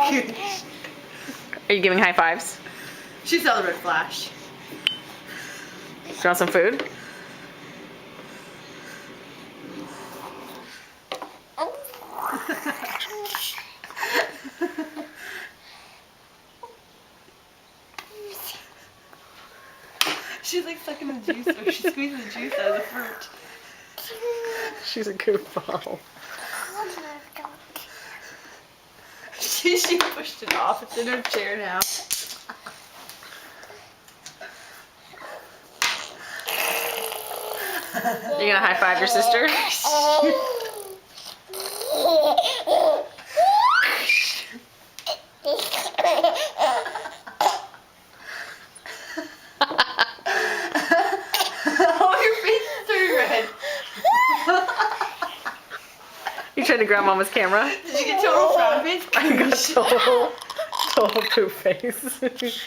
Are you giving high fives? She saw the red flash. Do you want some food? She's like sucking the juice, or she's squeezing the juice out of the fruit. She's a goofball. She pushed it off. It's in her chair now. You gonna high five your sister? Oh, your face is turning red. You trying to grab Mama's camera? Did you get total frown face? I got total poop face.